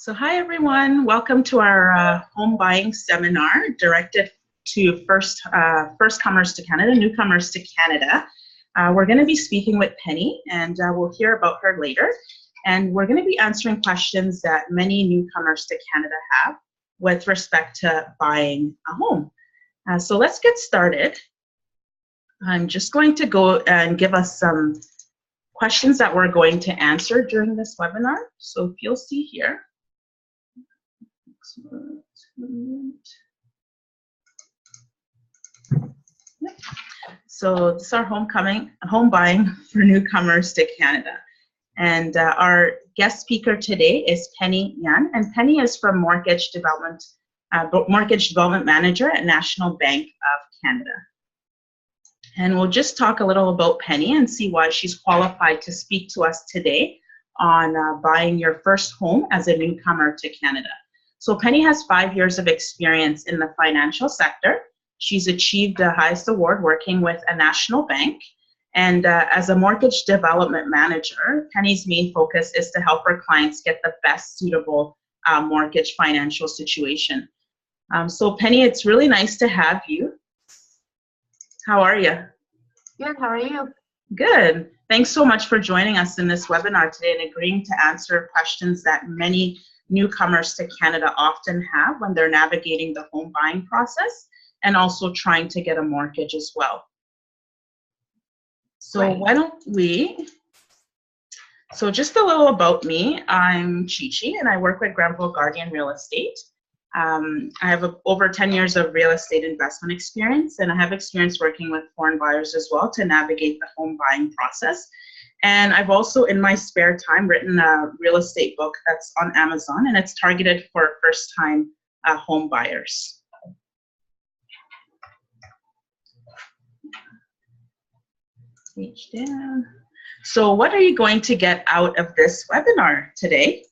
So hi everyone, welcome to our home buying seminar directed to first comers to Canada, newcomers to Canada. We're going to be speaking with Penny, and we'll hear about her later. And we're going to be answering questions that many newcomers to Canada have with respect to buying a home. So let's get started. I'm just going to go and give us some questions that we're going to answer during this webinar. So if you'll see here. So this is our home buying for newcomers to Canada. And our guest speaker today is Penny Yan, and Penny is from Mortgage Development Manager at National Bank of Canada. And we'll just talk a little about Penny and see why she's qualified to speak to us today on buying your first home as a newcomer to Canada. So Penny has 5 years of experience in the financial sector. She's achieved the highest award working with a national bank. And as a mortgage development manager, Penny's main focus is to help her clients get the best suitable mortgage financial situation. So Penny, it's really nice to have you. How are you? Good, how are you? Good. Thanks so much for joining us in this webinar today and agreeing to answer questions that many newcomers to Canada often have when they're navigating the home buying process and also trying to get a mortgage as well. So why don't so just a little about me. I'm Chi-Chi and I work with Granville Guardian Real Estate. I have over 10 years of real estate investment experience, and I have experience working with foreign buyers as well to navigate the home buying process. And I've also, in my spare time, written a real estate book that's on Amazon, and it's targeted for first-time home buyers. Page down. So what are you going to get out of this webinar today?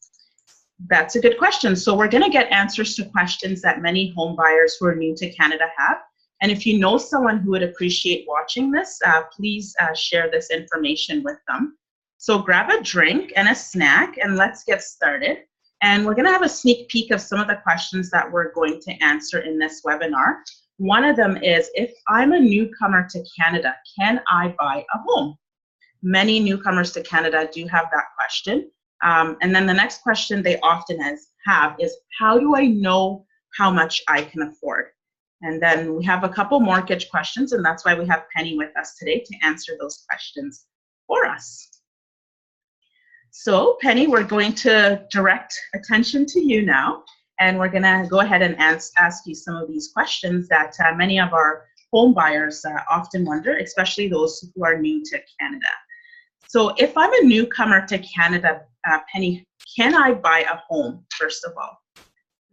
That's a good question. So we're going to get answers to questions that many home buyers who are new to Canada have. And if you know someone who would appreciate watching this, please share this information with them. So grab a drink and a snack and let's get started. And we're going to have a sneak peek of some of the questions that we're going to answer in this webinar. One of them is, if I'm a newcomer to Canada, can I buy a home? Many newcomers to Canada do have that question. And then the next question they often have is, how do I know how much I can afford? And then we have a couple mortgage questions, and that's why we have Penny with us today to answer those questions for us. So Penny, we're going to direct attention to you now, and we're going to go ahead and ask you some of these questions that many of our home buyers often wonder, especially those who are new to Canada. So if I'm a newcomer to Canada, Penny, can I buy a home, first of all?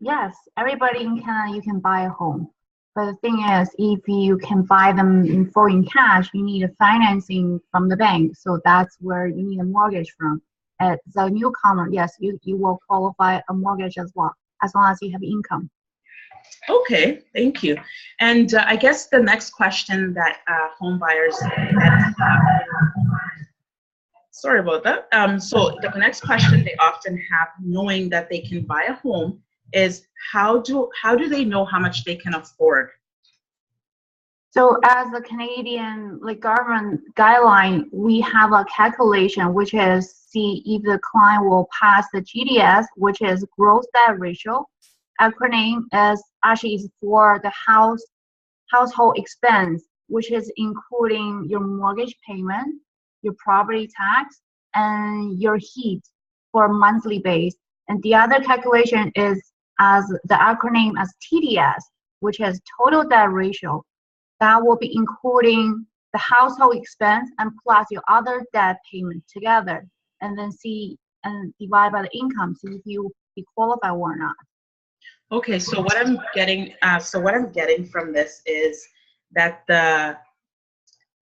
Yes, everybody in Canada, you can buy a home. But the thing is, if you can buy them in full in cash, you need a financing from the bank. So that's where you need a mortgage from. As a newcomer, yes, you will qualify a mortgage as well, as long as you have income. Okay, thank you. And I guess the next question that home buyers have, sorry about that. So the next question they often have, knowing that they can buy a home, is how do they know how much they can afford? So as the Canadian government guideline, we have a calculation which is see if the client will pass the GDS, which is gross debt ratio. Acronym is for the household expense, which is including your mortgage payment, your property tax, and your heat for monthly base. And the other calculation is as the acronym as TDS, which is total debt ratio. That will be including the household expense and plus your other debt payment together, and then see and divide by the income, see if you qualify or not. Okay, so what I'm getting, from this is that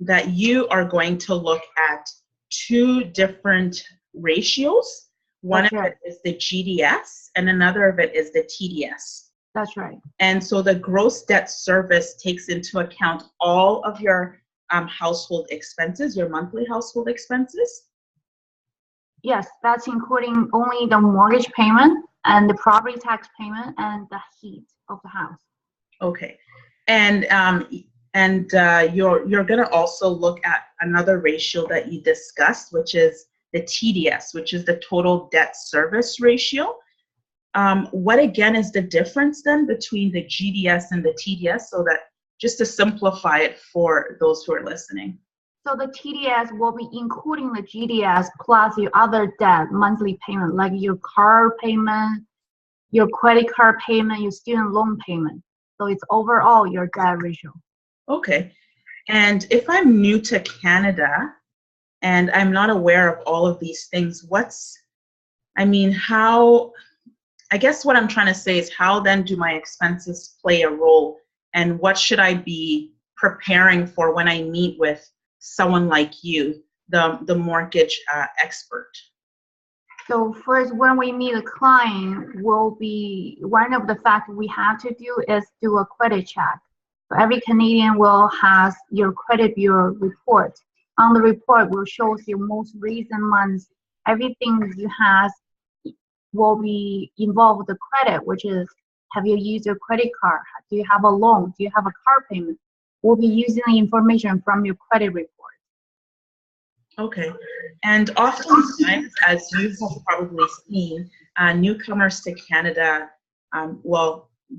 that you are going to look at two different ratios. One of it is the GDS, and another of it is the TDS. That's right. And so the gross debt service takes into account all of your household expenses, your monthly household expenses? Yes, that's including only the mortgage payment and the property tax payment, and the heat of the house. Okay, and you're going to also look at another ratio that you discussed, which is the TDS, which is the total debt service ratio. What again is the difference then between the GDS and the TDS, so that just to simplify it for those who are listening? So the TDS will be including the GDS plus your other debt monthly payment, like your car payment, your credit card payment, your student loan payment. So it's overall your debt ratio. Okay. And if I'm new to Canada and I'm not aware of all of these things, I guess what I'm trying to say is, how then do my expenses play a role, and what should I be preparing for when I meet with someone like you, the mortgage expert? So first, when we meet a client, will be one of the factors we have to do is do a credit check. So every Canadian will has your credit bureau report. On the report will show your most recent months. Everything you have will be involved with the credit, which is, have you used your credit card? Do you have a loan? Do you have a car payment? We'll be using the information from your credit report. Okay, and oftentimes, as you have probably seen, newcomers to Canada,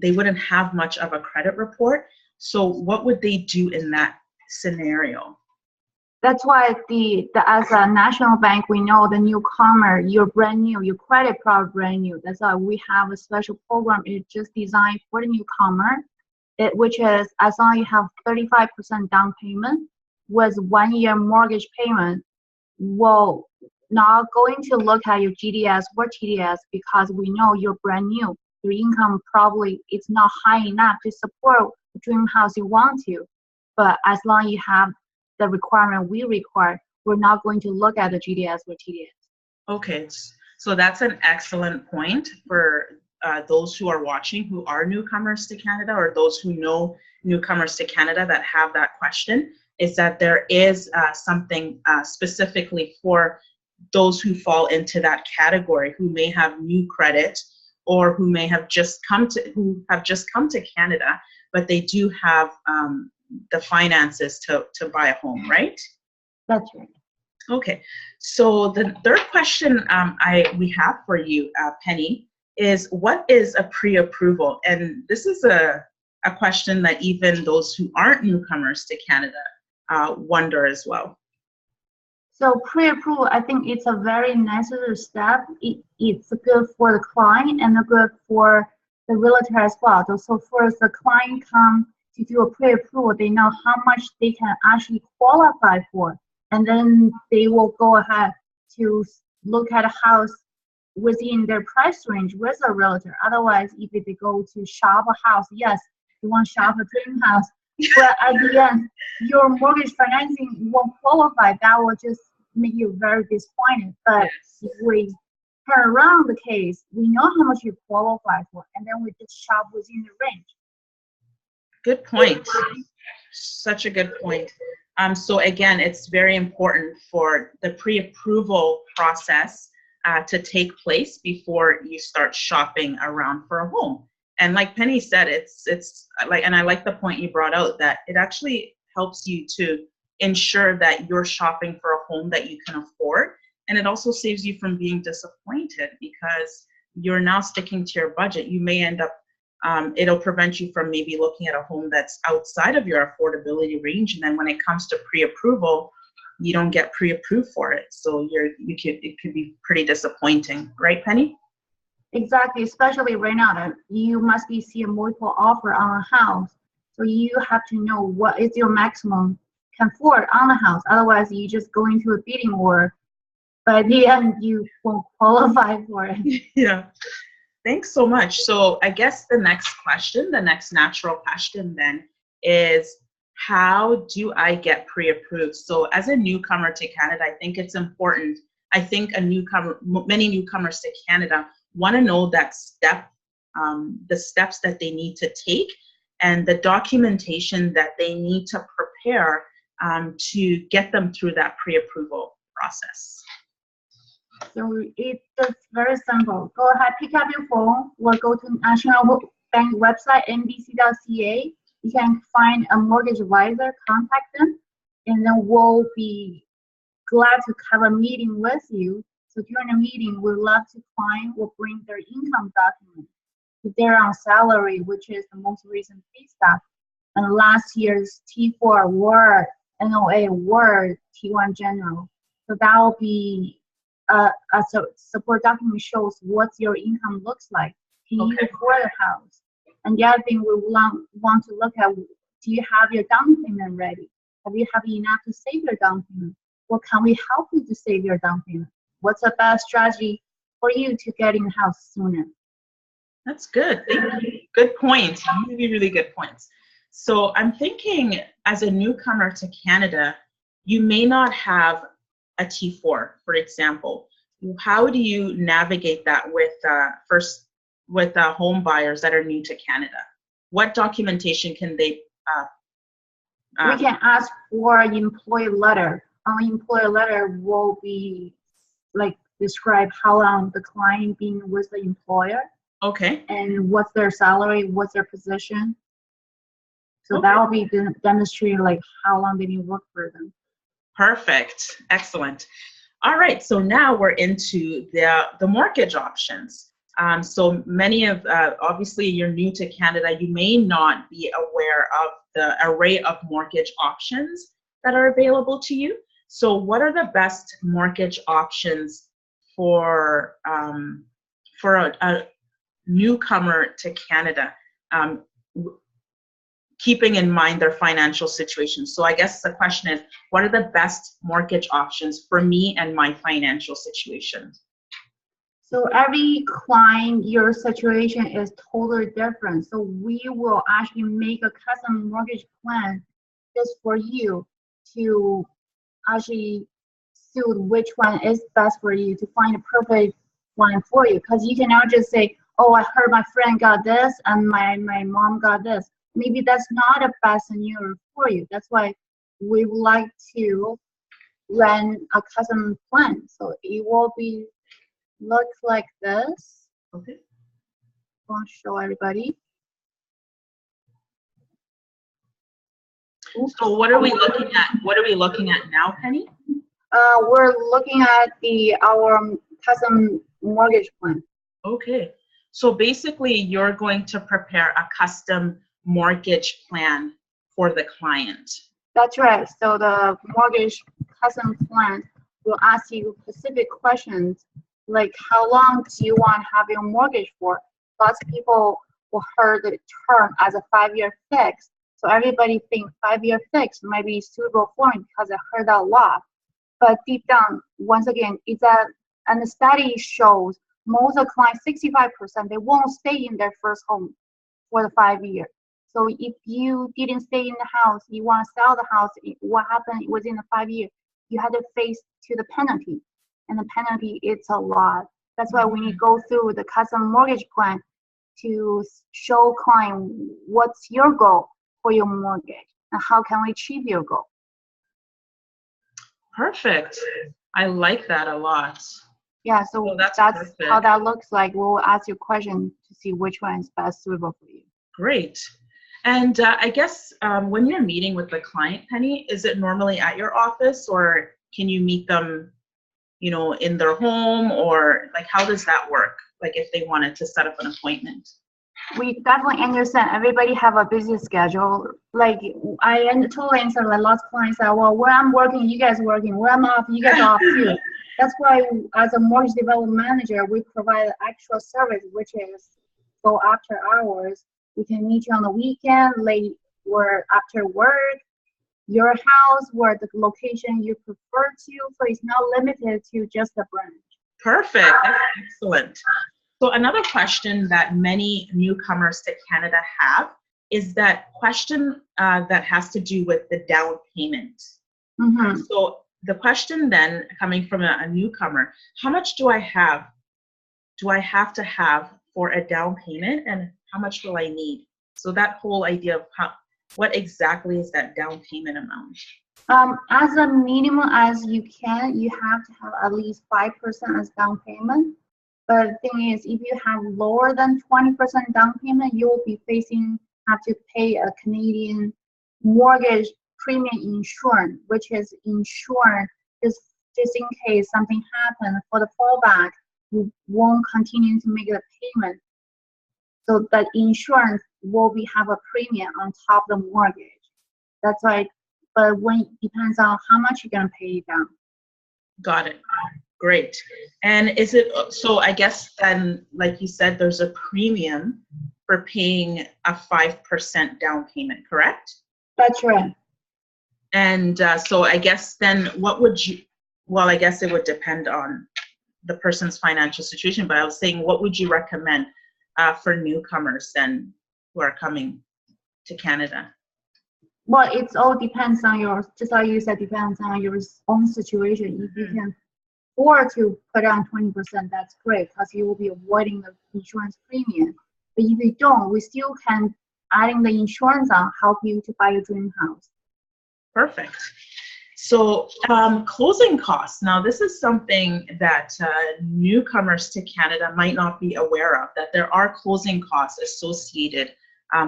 they wouldn't have much of a credit report. So what would they do in that scenario? That's why as a national bank, we know the newcomer, you're brand new, your credit product brand new. That's why we have a special program. It's just designed for the newcomer, which is as long as you have 35% down payment with 1 year mortgage payment, we'll not going to look at your GDS or TDS, because we know you're brand new. Your income probably it's not high enough to support the dream house you want to. But as long as you have the requirement we require, we're not going to look at the GDS or TDS. Okay, so that's an excellent point for those who are watching who are newcomers to Canada, or those who know newcomers to Canada that have that question, is that there is something specifically for those who fall into that category, who may have new credit, or who may have just come to Canada, but they do have the finances to buy a home, right? That's right. Okay, so the third question we have for you, Penny, is what is a pre-approval? And this is a question that even those who aren't newcomers to Canada wonder as well. So pre-approval, I think it's a very necessary step. It's good for the client and good for the realtor as well. So first, the client come to do a pre-approval, they know how much they can actually qualify for, and then they will go ahead to look at a house within their price range with a realtor. Otherwise, if they go to shop a house, yes, you want to shop a dream house, but at the end, your mortgage financing won't qualify. That will just make you very disappointed. But if we turn around the case, we know how much you qualify for, and then we just shop within the range. Good point. Such a good point. So again, it's very important for the pre-approval process to take place before you start shopping around for a home. And like Penny said, it's like, and I like the point you brought out, that it actually helps you to ensure that you're shopping for a home that you can afford. And it also saves you from being disappointed, because you're now sticking to your budget. You may end up it'll prevent you from maybe looking at a home that's outside of your affordability range, and then when it comes to pre-approval, you don't get pre-approved for it. So it could be pretty disappointing, right, Penny? Exactly, especially right now that you must be seeing multiple offer on a house. So you have to know what is your maximum can afford on the house. Otherwise, you just go into a bidding war. But at the end, you won't qualify for it. Yeah. Thanks so much. So I guess the next natural question then is, how do I get pre-approved? So as a newcomer to Canada, I think it's important. I think many newcomers to Canada want to know that the steps that they need to take and the documentation that they need to prepare to get them through that pre-approval process. So it's very simple. Go ahead, pick up your phone or go to National Bank website, nbc.ca. You can find a mortgage advisor, contact them, and then we'll be glad to have a meeting with you. So during the meeting, we love to client will bring their income document. If they're on salary, which is the most recent pay stub, and last year's T4 were NOA were T1 general. So that will be support document shows what your income looks like. Can you afford a house? And the other thing we want to look at, do you have your down payment ready? Have you enough to save your down payment? Or can we help you to save your down payment? What's the best strategy for you to get in the house sooner? That's good. Thank you. Good points. Really, really good points. So I'm thinking, as a newcomer to Canada, you may not have a T4, for example. How do you navigate that with home buyers that are new to Canada? What documentation can they? We can ask for an employee letter. An employee letter will be like describe how long the client been with the employer. Okay. And what's their salary? What's their position? So that will be demonstrating like how long they've been working for them. Perfect. Excellent. All right. So now we're into the mortgage options. So many of, obviously you're new to Canada, you may not be aware of the array of mortgage options that are available to you. So what are the best mortgage options for a newcomer to Canada, keeping in mind their financial situation? So I guess the question is, what are the best mortgage options for me and my financial situation? So every client, your situation is totally different. So we will actually make a custom mortgage plan just for you to actually suit which one is best for you, to find a perfect one for you. Because you cannot just say, oh, I heard my friend got this and my mom got this. Maybe that's not a best scenario for you. That's why we would like to run a custom plan. So it will be looks like this. Okay. I want to show everybody. So what are we looking at? What are we looking at now, Penny? We're looking at our custom mortgage plan. Okay. So basically, you're going to prepare a custom mortgage plan for the client. That's right. So the mortgage custom plan will ask you specific questions like how long do you want to have your mortgage for? Lots of people will heard the term as a 5-year fix. So everybody thinks 5-year fix might be suitable for them because I heard that a lot. But deep down, once again, and the study shows most of the clients, 65%, they won't stay in their first home for the 5 years. So if you didn't stay in the house, you want to sell the house, what happened within the 5 years? You had to face to the penalty. And the penalty, it's a lot. That's why we need to go through the custom mortgage plan to show client what's your goal for your mortgage and how can we achieve your goal. Perfect. I like that a lot. Yeah, so that's how that looks like. We'll ask you a question to see which one is best suitable for you. Great. And I guess when you're meeting with the client, Penny, is it normally at your office or can you meet them, in their home, or like how does that work? Like if they wanted to set up an appointment? We definitely understand everybody have a busy schedule. Like I totally understand, like lots of clients say, well, where I'm working, you guys working, where I'm off, you guys off too. That's why as a mortgage development manager, we provide extra service, which is go after hours. We can meet you on the weekend, late or after work, your house, where the location you prefer to. So it's not limited to just the branch. Perfect. That's excellent. So another question that many newcomers to Canada have is that question that has to do with the down payment. Mm-hmm. So the question then coming from a newcomer, how much do I have to have for a down payment and how much will I need? So that whole idea of what exactly is that down payment amount? As a minimum as you can, you have to have at least 5% as down payment. But the thing is, if you have lower than 20% down payment, you will be have to pay a Canadian mortgage premium insurance, which is insurance just in case something happens. For the fallback, you won't continue to make the payment. So that insurance will have a premium on top of the mortgage. That's why, but depends on how much you're gonna pay down. Got it. Great. And is it, so I guess then, like you said, there's a premium for paying a 5% down payment, correct? That's right. And so I guess then what would you, well, I guess it would depend on the person's financial situation, but I was saying, what would you recommend for newcomers then who are coming to Canada? Well, it all depends on just like you said, depends on your own situation. If you can afford to put on 20%, that's great because you will be avoiding the insurance premium. But if you don't, we still can adding the insurance on help you to buy your dream house. Perfect. So closing costs. Now, this is something that newcomers to Canada might not be aware of, that there are closing costs associated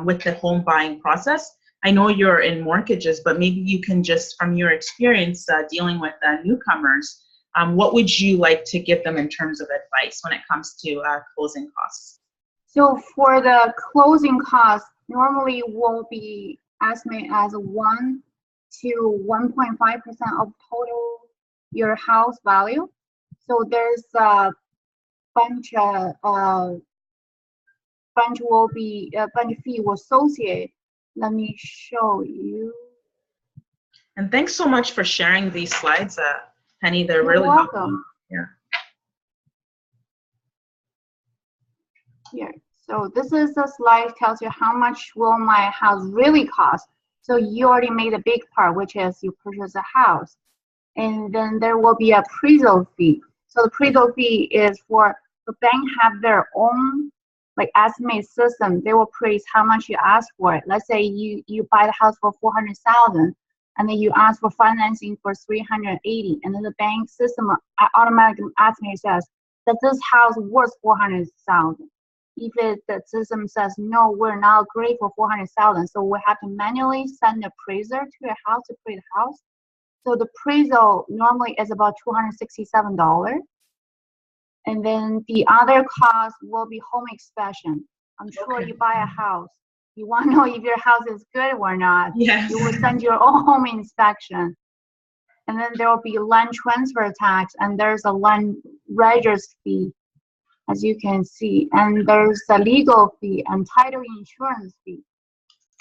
with the home buying process. I know you're in mortgages, but maybe you can just, from your experience dealing with newcomers, what would you like to give them in terms of advice when it comes to closing costs? So for the closing costs, normally will be estimated as 1 to 1.5% of total your house value. So there's a bunch fee will associate. Let me show you. And thanks so much for sharing these slides, Penny. They're You're really welcome. helpful. Yeah. Here. So this is the slide tells you how much will my house really cost. So you already made a big part, which is you purchase a house. And then there will be a appraisal fee. So the appraisal fee is for the bank have their own like estimate system. They will appraise how much you ask for it. Let's say you buy the house for 400,000 and then you ask for financing for 380, and then the bank system automatically estimate says that this house worth 400,000. If the system says no, we're not great for 400,000, so we have to manually send an appraiser to your house to appraise the house. So the appraisal normally is about $267, and then the other cost will be home inspection. I'm sure you buy a house, you want to know if your house is good or not. Yes. You will send your own home inspection, and then there will be land transfer tax, and there's a land registry fee, as you can see, and there's a legal fee and title insurance fee.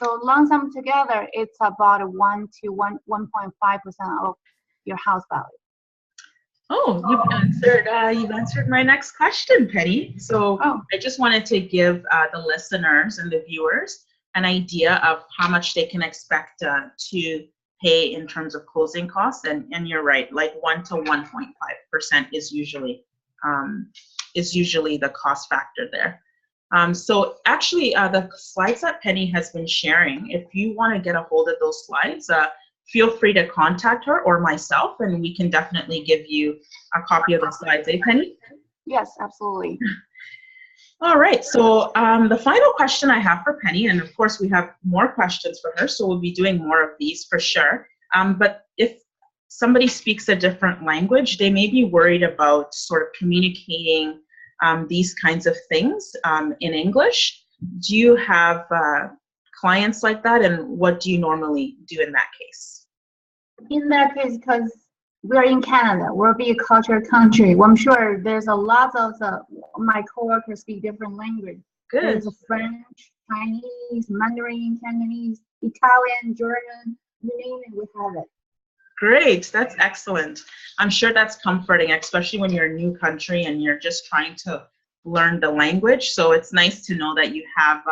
So lump sum together, it's about 1 to 1.5% of your house value. Oh, you've answered my next question, Penny. So I just wanted to give the listeners and the viewers an idea of how much they can expect to pay in terms of closing costs, and you're right, like 1 to 1.5% is usually the cost factor there. So actually, the slides that Penny has been sharing, if you want to get a hold of those slides, feel free to contact her or myself, and we can definitely give you a copy of the slides, Penny? Yes, absolutely. All right, so the final question I have for Penny, and of course we have more questions for her, so we'll be doing more of these for sure. But if somebody speaks a different language, they may be worried about sort of communicating these kinds of things in English. Do you have clients like that, and what do you normally do in that case? In that case, because we're in Canada, we're a big culture country. Well, I'm sure there's a lot of my coworkers speak different language. Good. There's French, Chinese, Mandarin, Cantonese, Italian, German, you name it, we have it. Great, that's excellent. I'm sure that's comforting, especially when you're a new country and you're just trying to learn the language. So it's nice to know that you have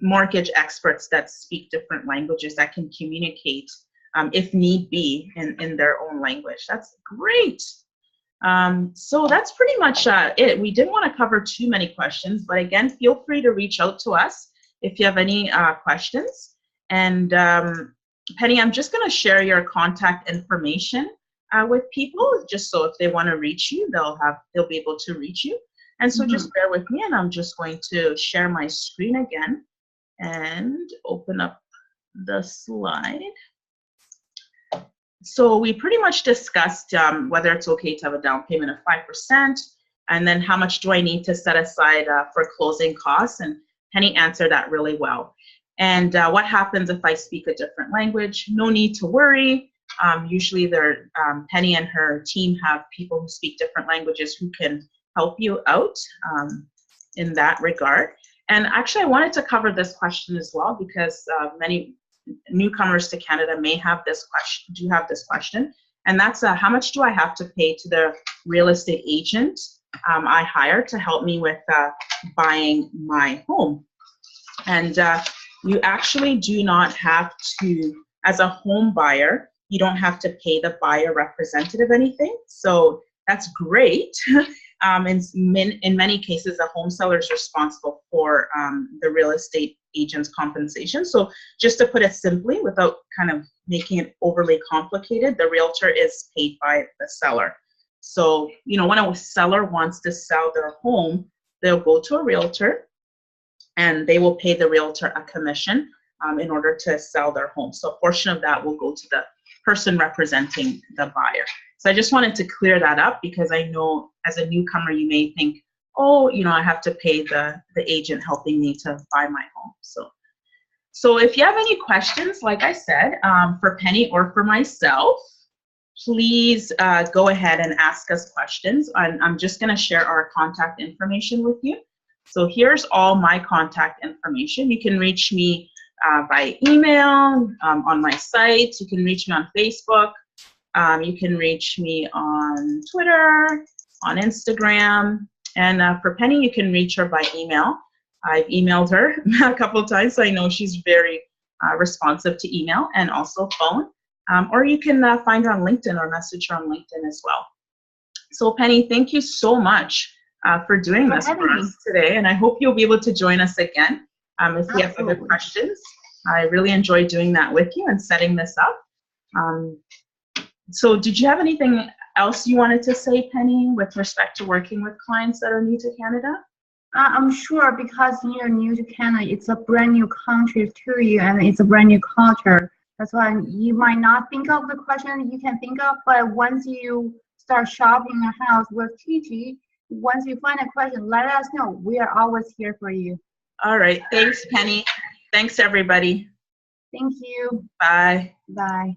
mortgage experts that speak different languages that can communicate, if need be, in their own language. That's great. So that's pretty much it. We didn't want to cover too many questions, but again, feel free to reach out to us if you have any questions. And Penny, I'm just going to share your contact information with people, just so if they want to reach you, they'll be able to reach you. And so just bear with me, and I'm just going to share my screen again and open up the slide. So we pretty much discussed whether it's okay to have a down payment of 5%, and then how much do I need to set aside for closing costs, and Penny answered that really well. And what happens if I speak a different language? No need to worry. Usually Penny and her team have people who speak different languages who can help you out in that regard. And actually, I wanted to cover this question as well, because many newcomers to Canada may have this question, and that's how much do I have to pay to the real estate agent I hire to help me with buying my home? And you actually do not have to, as a home buyer, you don't have to pay the buyer representative anything. So that's great. In many cases, the home seller is responsible for the real estate agent's compensation. So just to put it simply, without kind of making it overly complicated, the realtor is paid by the seller. So, when a seller wants to sell their home, they'll go to a realtor and they will pay the realtor a commission in order to sell their home. So a portion of that will go to the person representing the buyer. So I just wanted to clear that up, because I know as a newcomer, you may think, oh, I have to pay the agent helping me to buy my home. So if you have any questions, like I said, for Penny or for myself, please go ahead and ask us questions. I'm just going to share our contact information with you. So here's all my contact information. You can reach me by email, on my site. You can reach me on Facebook. You can reach me on Twitter, on Instagram. And for Penny, you can reach her by email. I've emailed her a couple of times, so I know she's very responsive to email and also phone. Or you can find her on LinkedIn or message her on LinkedIn as well. So Penny, thank you so much for doing this for us today. And I hope you'll be able to join us again if you have other questions. I really enjoyed doing that with you and setting this up. So did you have anything else you wanted to say, Penny, with respect to working with clients that are new to Canada? I'm sure, because you're new to Canada, it's a brand new country to you, and it's a brand new culture. That's why you might not think of the question you can think of, but once you start shopping a house with TG, once you find a question, let us know. We are always here for you. All right. Thanks, Penny. Thanks, everybody. Thank you. Bye. Bye.